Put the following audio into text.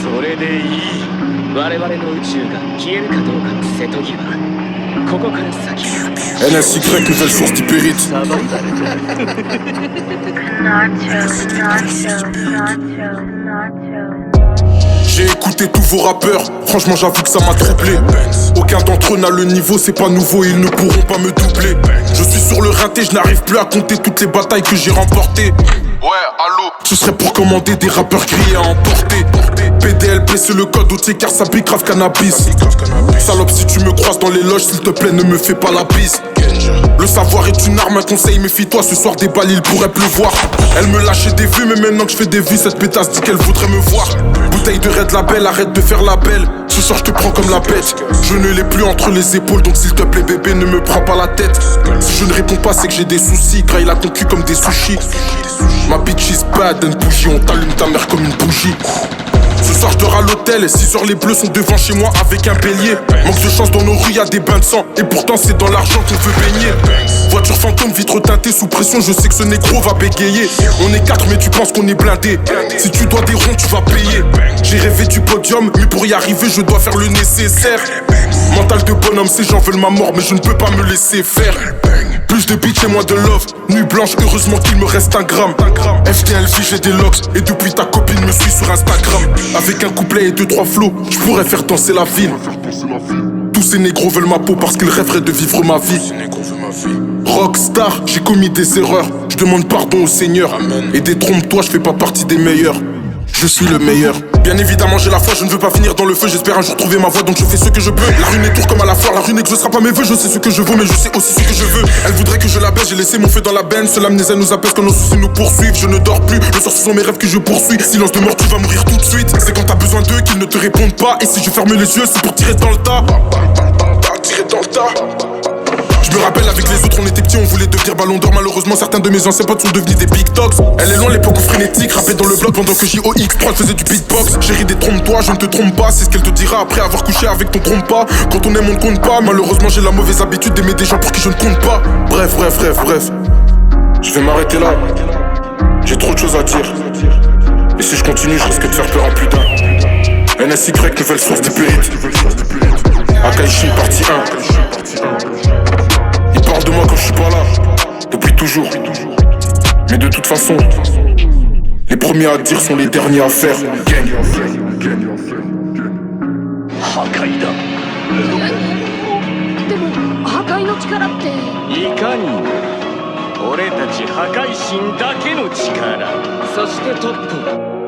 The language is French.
それでいい。我々の宇宙が消えるかどうかの瀬戸際。ここから先 NSY, nouvelle source d'hypérite. J'ai écouté tous vos rappeurs, franchement j'avoue que ça m'a troublé. Aucun d'entre eux n'a le niveau, c'est pas nouveau, ils ne pourront pas me doubler. Je suis sur le rinté, je n'arrive plus à compter toutes les batailles que j'ai remportées. Ouais, allô. Ce serait pour commander des rappeurs grillés à emporter. PDLP c'est le code routier car ça pique grave cannabis. Salope, si tu me croises dans les loges, s'il te plaît ne me fais pas la bise. Le savoir est une arme, un conseil, méfie-toi, ce soir des balles il pourrait pleuvoir. Elle me lâchait des vues, mais maintenant que je fais des vues, cette pétasse dit qu'elle voudrait me voir. Bouteille de Red Label, arrête de faire la belle. Ce soir je te prends comme la bête. Je ne l'ai plus entre les épaules, donc s'il te plaît bébé ne me prends pas la tête. Si je ne réponds pas c'est que j'ai des soucis, graille la concu comme des sushis. Ma bitch is bad, une bougie, on t'allume ta mère comme une bougie. Ce soir je dors à l'hôtel, 6h les bleus sont devant chez moi avec un bélier. Manque de chance dans nos rues, y'a des bains de sang. Et pourtant c'est dans l'argent qu'on veut baigner. Voiture fantôme, vitre teintée sous pression, je sais que ce négro va bégayer. On est 4 mais tu penses qu'on est blindé. Si tu dois des ronds tu vas payer. J'ai rêvé du podium, mais pour y arriver je dois faire le nécessaire. Mental de bonhomme, ces gens veulent ma mort mais je ne peux pas me laisser faire. Plus de bitch et moins de love. Nuit blanche, heureusement qu'il me reste un gramme. FTLV, j'ai des locks. Et depuis ta copine me suit sur Instagram. Avec un couplet et 2-3 flots, je pourrais faire danser la ville. Tous ces négros veulent ma peau parce qu'ils rêveraient de vivre ma vie. Rockstar, j'ai commis des erreurs. Je demande pardon au Seigneur. Et détrompe-toi, je fais pas partie des meilleurs. Je suis le meilleur. Bien évidemment j'ai la foi, je ne veux pas finir dans le feu. J'espère un jour trouver ma voie, donc je fais ce que je peux. La rue n'étourre comme à la foire, la rue n'exaucera pas mes vœux. Je sais ce que je vaux, mais je sais aussi ce que je veux. Elle voudrait que je la baisse, j'ai laissé mon feu dans la benne. Seule amnésie nous apaise quand nos soucis nous poursuivent. Je ne dors plus, le soir ce sont mes rêves que je poursuis. Silence de mort, tu vas mourir tout de suite. C'est quand t'as besoin d'eux qu'ils ne te répondent pas. Et si je ferme les yeux, c'est pour tirer dans le tas. Tirer dans le tas. Je me rappelle avec les autres on était petits, on voulait devenir ballon d'or. Malheureusement certains de mes anciens potes sont devenus des big dogs. Elle est loin l'époque où frénétique, rappait dans le bloc pendant que JOX3 faisait du beatbox. Chérie détrompe-toi, je ne te trompe pas, c'est ce qu'elle te dira après avoir couché avec ton trompe pas. Quand on aime on ne compte pas, malheureusement j'ai la mauvaise habitude d'aimer des gens pour qui je ne compte pas. Bref, je vais m'arrêter là. J'ai trop de choses à dire. Et si je continue je risque de faire peur en plus d'un. NSY, nouvelle source d'hypérite. Akaishin partie 1. Parle de moi quand je suis pas là, depuis toujours. Mais de toute façon, les premiers à dire sont les derniers à faire. Gang. 破壊だ。でも破壊の力っていかにも俺たち破壊神だけの力。そしてトップ